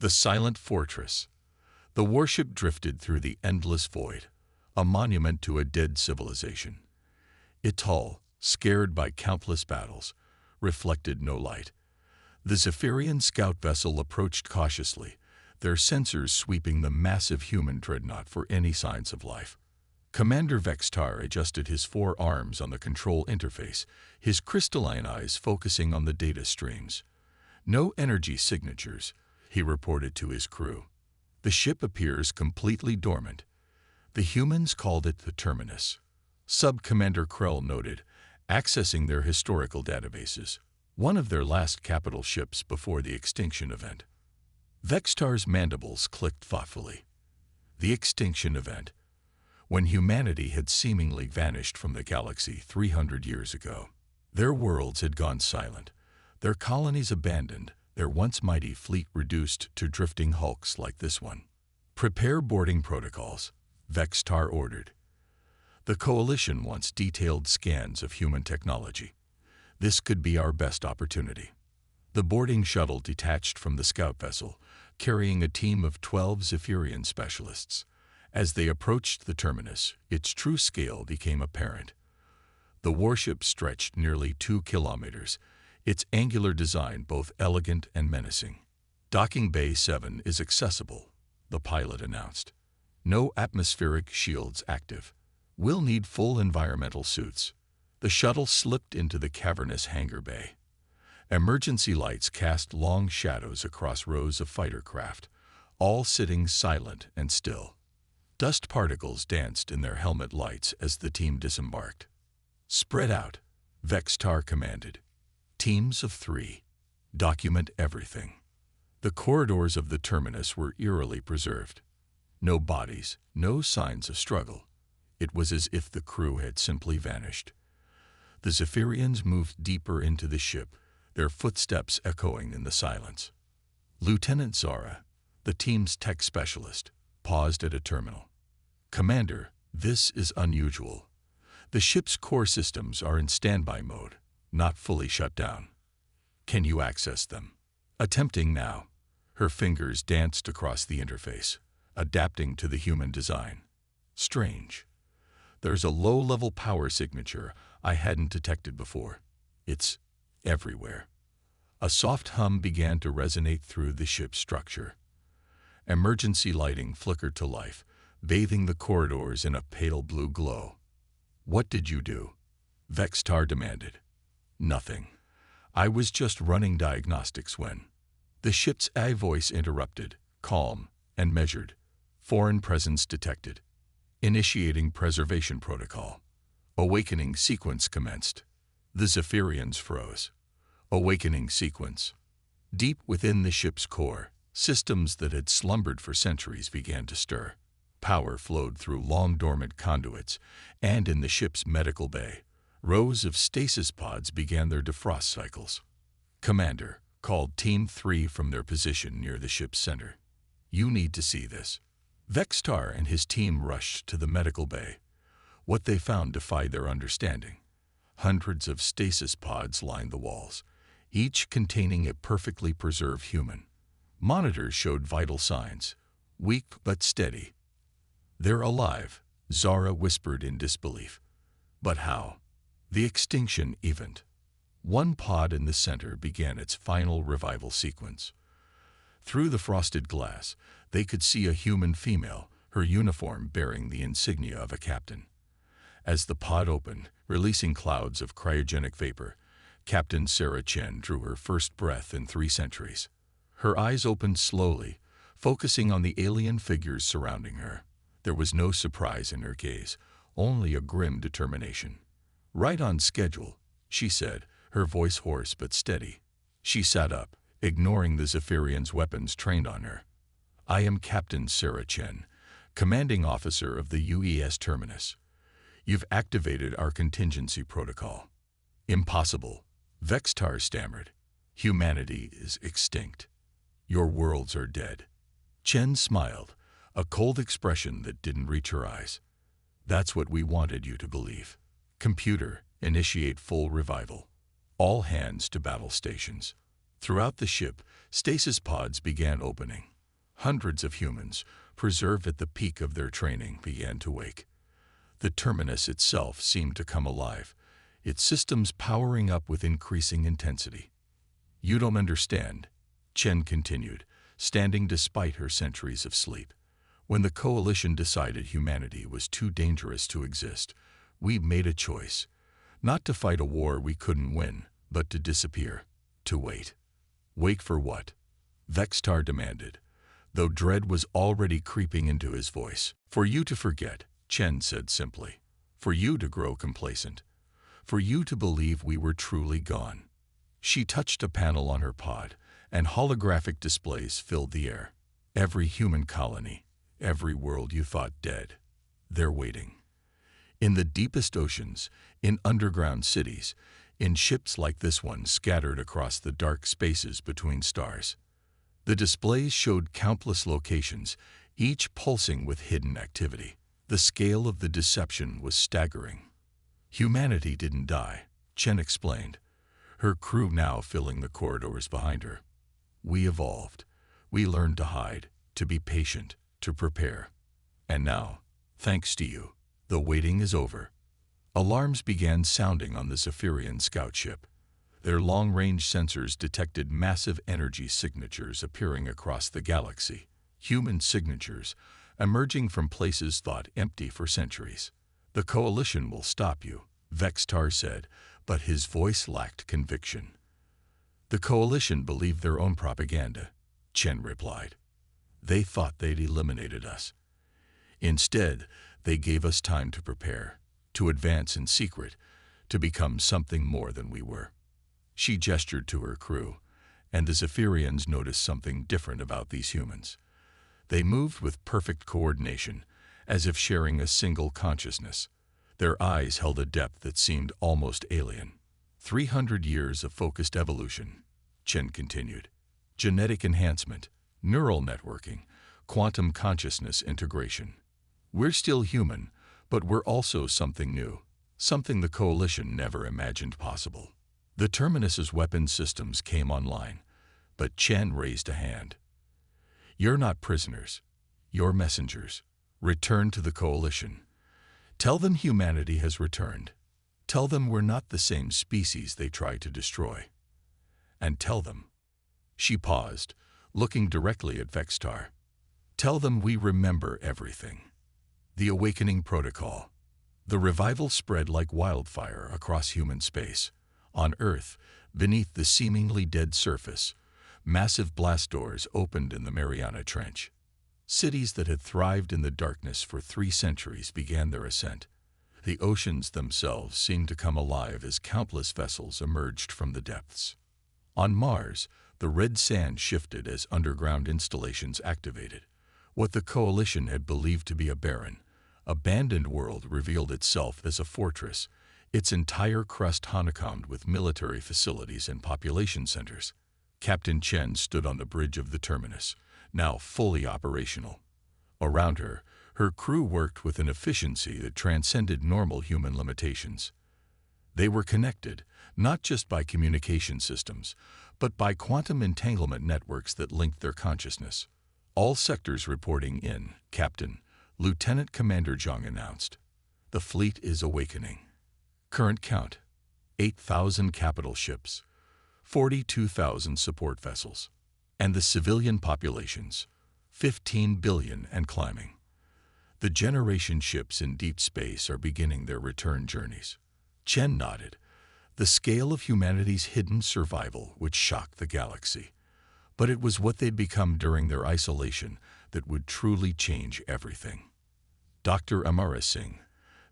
The silent fortress. The warship drifted through the endless void, a monument to a dead civilization. Ital, scared by countless battles, reflected no light. The Zephyrian scout vessel approached cautiously, their sensors sweeping the massive human dreadnought for any signs of life. Commander Vextar adjusted his 4 arms on the control interface, his crystalline eyes focusing on the data streams. No energy signatures, he reported to his crew. The ship appears completely dormant. The humans called it the Terminus. Sub-Commander Krell noted, accessing their historical databases, one of their last capital ships before the extinction event. Vextar's mandibles clicked thoughtfully. The extinction event, when humanity had seemingly vanished from the galaxy 300 years ago. Their worlds had gone silent, their colonies abandoned, their once mighty fleet reduced to drifting hulks like this one. Prepare boarding protocols, Vextar ordered. The Coalition wants detailed scans of human technology. This could be our best opportunity. The boarding shuttle detached from the scout vessel, carrying a team of 12 Zephyrian specialists. As they approached the terminus, its true scale became apparent. The warship stretched nearly 2 kilometers, its angular design both elegant and menacing. Docking Bay 7 is accessible, the pilot announced. No atmospheric shields active. We'll need full environmental suits. The shuttle slipped into the cavernous hangar bay. Emergency lights cast long shadows across rows of fighter craft, all sitting silent and still. Dust particles danced in their helmet lights as the team disembarked. Spread out, Vextar commanded. Teams of 3. Document everything. The corridors of the terminus were eerily preserved. No bodies, no signs of struggle. It was as if the crew had simply vanished. The Zephyrians moved deeper into the ship, their footsteps echoing in the silence. Lieutenant Zara, the team's tech specialist, paused at a terminal. Commander, this is unusual. The ship's core systems are in standby mode, not fully shut down. Can you access them? Attempting now. Her fingers danced across the interface, adapting to the human design. Strange. There's a low-level power signature I hadn't detected before. It's everywhere. A soft hum began to resonate through the ship's structure. Emergency lighting flickered to life, bathing the corridors in a pale blue glow. What did you do? Vextar demanded. Nothing. I was just running diagnostics when the ship's AI voice interrupted, calm and measured. Foreign presence detected. Initiating preservation protocol. Awakening sequence commenced. The Zephyrians froze. Awakening sequence. Deep within the ship's core, systems that had slumbered for centuries began to stir. Power flowed through long-dormant conduits, and in the ship's medical bay, rows of stasis pods began their defrost cycles. Commander called Team 3 from their position near the ship's center. You need to see this. Vextar and his team rushed to the medical bay. What they found defied their understanding. Hundreds of stasis pods lined the walls, each containing a perfectly preserved human. Monitors showed vital signs, weak but steady. They're alive, Zara whispered in disbelief. But how? The extinction event. One pod in the center began its final revival sequence. Through the frosted glass, they could see a human female, her uniform bearing the insignia of a captain. As the pod opened, releasing clouds of cryogenic vapor, Captain Sarah Chen drew her first breath in 3 centuries. Her eyes opened slowly, focusing on the alien figures surrounding her. There was no surprise in her gaze, only a grim determination. Right on schedule, she said, her voice hoarse but steady. She sat up, ignoring the Zephyrians' weapons trained on her. I am Captain Sarah Chen, commanding officer of the UES Terminus. You've activated our contingency protocol. Impossible, Vextar stammered. Humanity is extinct. Your worlds are dead. Chen smiled, a cold expression that didn't reach her eyes. That's what we wanted you to believe. Computer, initiate full revival. All hands to battle stations. Throughout the ship, stasis pods began opening. Hundreds of humans, preserved at the peak of their training, began to wake. The terminus itself seemed to come alive, its systems powering up with increasing intensity. "You don't understand," Chen continued, standing despite her centuries of sleep. "When the Coalition decided humanity was too dangerous to exist, we made a choice. Not to fight a war we couldn't win, but to disappear, to wait." "Wake for what?" Vextar demanded, though dread was already creeping into his voice. "For you to forget," Chen said simply. "For you to grow complacent. For you to believe we were truly gone." She touched a panel on her pod, and holographic displays filled the air. "Every human colony, every world you thought dead, they're waiting. In the deepest oceans, in underground cities, in ships like this one scattered across the dark spaces between stars." The displays showed countless locations, each pulsing with hidden activity. The scale of the deception was staggering. "Humanity didn't die," Chen explained, her crew now filling the corridors behind her. "We evolved. We learned to hide, to be patient, to prepare. And now, thanks to you, the waiting is over." Alarms began sounding on the Zephyrian scout ship. Their long-range sensors detected massive energy signatures appearing across the galaxy, human signatures emerging from places thought empty for centuries. "The Coalition will stop you," Vextar said, but his voice lacked conviction. "The Coalition believed their own propaganda," Chen replied. "They thought they'd eliminated us. Instead, they gave us time to prepare, to advance in secret, to become something more than we were." She gestured to her crew, and the Zephyrians noticed something different about these humans. They moved with perfect coordination, as if sharing a single consciousness. Their eyes held a depth that seemed almost alien. 300 years of focused evolution," Chen continued. "Genetic enhancement, neural networking, quantum consciousness integration. We're still human, but we're also something new, something the Coalition never imagined possible." The Terminus's weapon systems came online, but Chen raised a hand. "You're not prisoners. You're messengers. Return to the Coalition. Tell them humanity has returned. Tell them we're not the same species they tried to destroy. And tell them—" She paused, looking directly at Vextar. "Tell them we remember everything. The awakening protocol. The revival spread like wildfire across human space. On Earth, beneath the seemingly dead surface, massive blast doors opened in the Mariana Trench. Cities that had thrived in the darkness for 3 centuries began their ascent. The oceans themselves seemed to come alive as countless vessels emerged from the depths. On Mars, the red sand shifted as underground installations activated. What the Coalition had believed to be a barren, abandoned world revealed itself as a fortress, its entire crust honeycombed with military facilities and population centers. Captain Chen stood on the bridge of the Terminus, now fully operational. Around her, her crew worked with an efficiency that transcended normal human limitations. They were connected, not just by communication systems, but by quantum entanglement networks that linked their consciousness. "All sectors reporting in, Captain," Lieutenant Commander Zhang announced. "The fleet is awakening. Current count, 8,000 capital ships, 42,000 support vessels, and the civilian populations, 15 billion and climbing. The generation ships in deep space are beginning their return journeys." Chen nodded. The scale of humanity's hidden survival would shock the galaxy. But it was what they'd become during their isolation that would truly change everything. Dr. Amara Singh,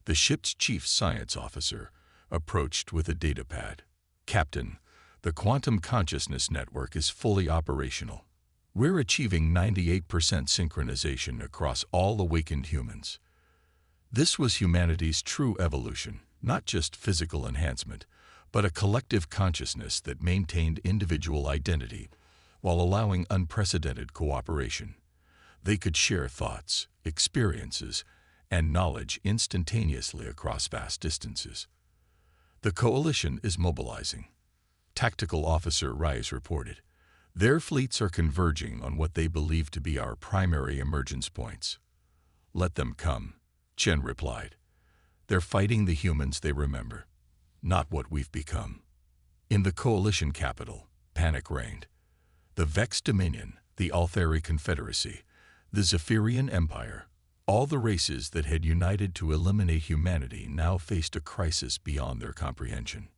the ship's chief science officer, approached with a datapad. "Captain, the quantum consciousness network is fully operational. We're achieving 98% synchronization across all awakened humans." This was humanity's true evolution, not just physical enhancement, but a collective consciousness that maintained individual identity while allowing unprecedented cooperation. They could share thoughts, experiences, and knowledge instantaneously across vast distances. "The Coalition is mobilizing. Tactical Officer Rise reported. Their fleets are converging on what they believe to be our primary emergence points. Let them come, Chen replied. They're fighting the humans they remember, not what we've become. In the coalition capital, panic reigned. The Vex Dominion, the Altheri Confederacy, the Zephyrian Empire, all the races that had united to eliminate humanity now faced a crisis beyond their comprehension.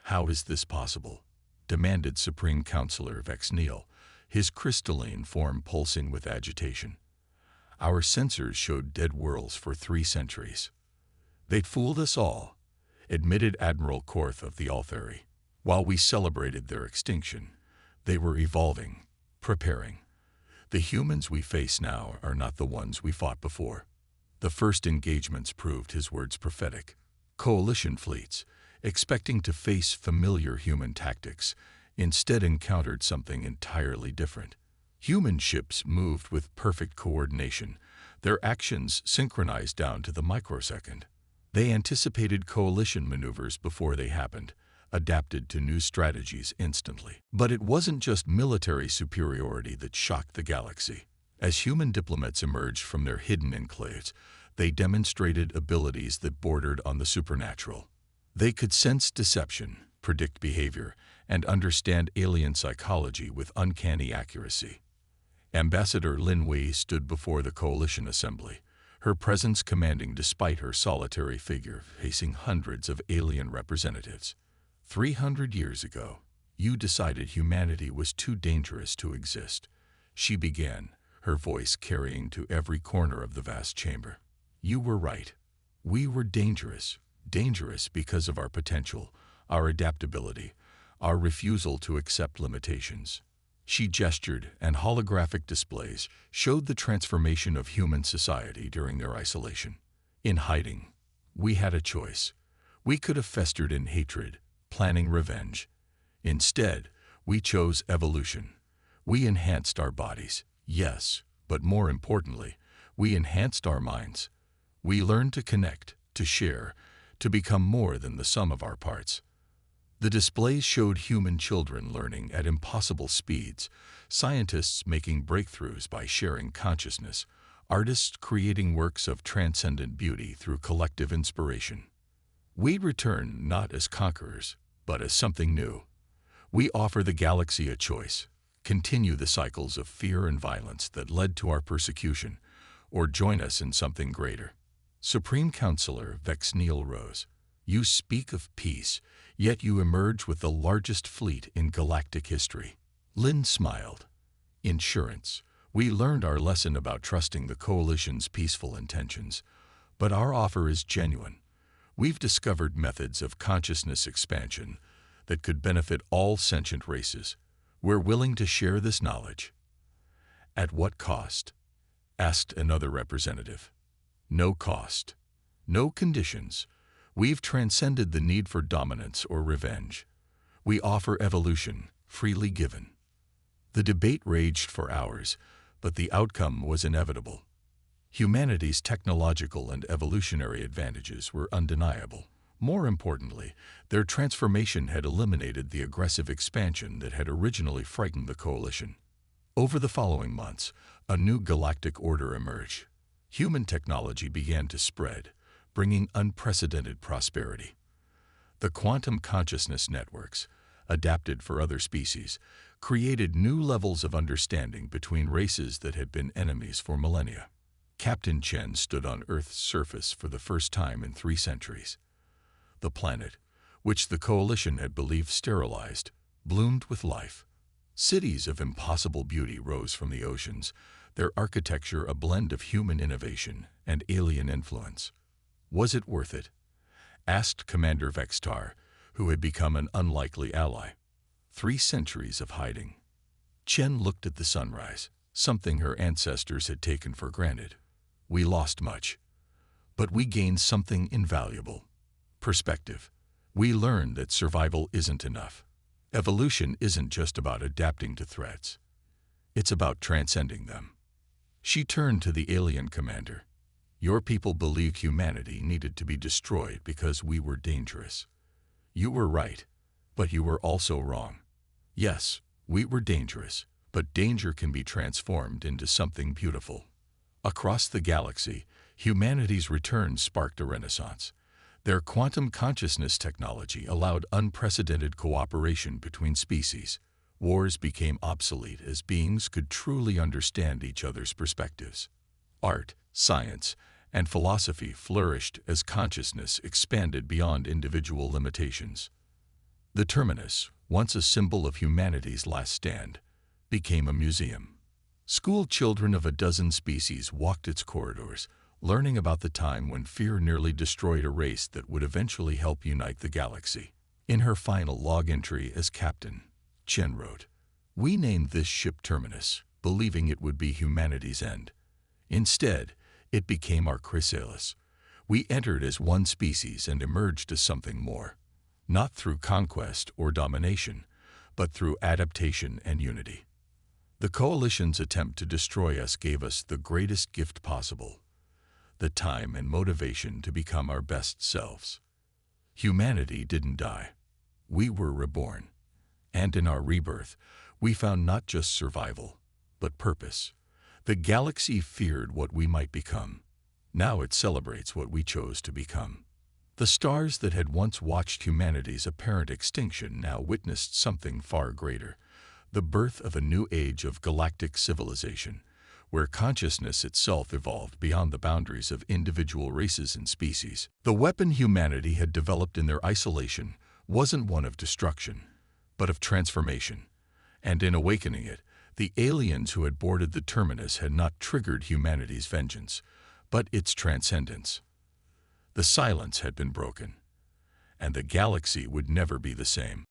How is this possible? Demanded Supreme Counselor Vexneal, his crystalline form pulsing with agitation. Our sensors showed dead worlds for 3 centuries. They'd fooled us all, admitted Admiral Korth of the Altheri. While we celebrated their extinction, they were evolving, preparing. The humans we face now are not the ones we fought before. The first engagements proved his words prophetic. Coalition fleets, expecting to face familiar human tactics, instead encountered something entirely different. Human ships moved with perfect coordination, their actions synchronized down to the microsecond. They anticipated coalition maneuvers before they happened, adapted to new strategies instantly. But it wasn't just military superiority that shocked the galaxy. As human diplomats emerged from their hidden enclaves, they demonstrated abilities that bordered on the supernatural. They could sense deception, predict behavior, and understand alien psychology with uncanny accuracy. Ambassador Lin Wei stood before the coalition assembly, her presence commanding despite her solitary figure facing hundreds of alien representatives. 300 years ago, you decided humanity was too dangerous to exist. She began, her voice carrying to every corner of the vast chamber. You were right. We were dangerous because of our potential, our adaptability, our refusal to accept limitations. She gestured, and holographic displays showed the transformation of human society during their isolation. In hiding, we had a choice. We could have festered in hatred, planning revenge. Instead, we chose evolution. We enhanced our bodies, yes, but more importantly, we enhanced our minds. We learned to connect, to share, to become more than the sum of our parts. The displays showed human children learning at impossible speeds, scientists making breakthroughs by sharing consciousness, artists creating works of transcendent beauty through collective inspiration. We return not as conquerors, but as something new. We offer the galaxy a choice: continue the cycles of fear and violence that led to our persecution, or join us in something greater. Supreme Counselor Vexneal rose. You speak of peace, yet you emerge with the largest fleet in galactic history. Lin smiled. Insurance. We learned our lesson about trusting the Coalition's peaceful intentions, but our offer is genuine. We've discovered methods of consciousness expansion that could benefit all sentient races. We're willing to share this knowledge. At what cost? Asked another representative. No cost. No conditions. We've transcended the need for dominance or revenge. We offer evolution, freely given. The debate raged for hours, but the outcome was inevitable. Humanity's technological and evolutionary advantages were undeniable. More importantly, their transformation had eliminated the aggressive expansion that had originally frightened the Coalition. Over the following months, a new galactic order emerged. Human technology began to spread, bringing unprecedented prosperity. The quantum consciousness networks, adapted for other species, created new levels of understanding between races that had been enemies for millennia. Captain Chen stood on Earth's surface for the first time in 3 centuries. The planet, which the Coalition had believed sterilized, bloomed with life. Cities of impossible beauty rose from the oceans, their architecture a blend of human innovation and alien influence. Was it worth it? Asked Commander Vextar, who had become an unlikely ally. 3 centuries of hiding. Chen looked at the sunrise, something her ancestors had taken for granted. We lost much, but we gained something invaluable. Perspective. We learned that survival isn't enough. Evolution isn't just about adapting to threats. It's about transcending them. She turned to the alien commander. Your people believed humanity needed to be destroyed because we were dangerous. You were right. But you were also wrong. Yes, we were dangerous, but danger can be transformed into something beautiful. Across the galaxy, humanity's return sparked a renaissance. Their quantum consciousness technology allowed unprecedented cooperation between species. Wars became obsolete as beings could truly understand each other's perspectives. Art, science, and philosophy flourished as consciousness expanded beyond individual limitations. The terminus, once a symbol of humanity's last stand, became a museum. School children of a dozen species walked its corridors, learning about the time when fear nearly destroyed a race that would eventually help unite the galaxy. In her final log entry as captain, Chen wrote, "We named this ship Terminus, believing it would be humanity's end. Instead, it became our chrysalis. We entered as one species and emerged as something more, not through conquest or domination, but through adaptation and unity. The Coalition's attempt to destroy us gave us the greatest gift possible, the time and motivation to become our best selves. Humanity didn't die. We were reborn. And in our rebirth, we found not just survival, but purpose. The galaxy feared what we might become. Now it celebrates what we chose to become." The stars that had once watched humanity's apparent extinction now witnessed something far greater, the birth of a new age of galactic civilization, where consciousness itself evolved beyond the boundaries of individual races and species. The weapon humanity had developed in their isolation wasn't one of destruction, but of transformation. And in awakening it, the aliens who had boarded the terminus had not triggered humanity's vengeance, but its transcendence. The silence had been broken, and the galaxy would never be the same.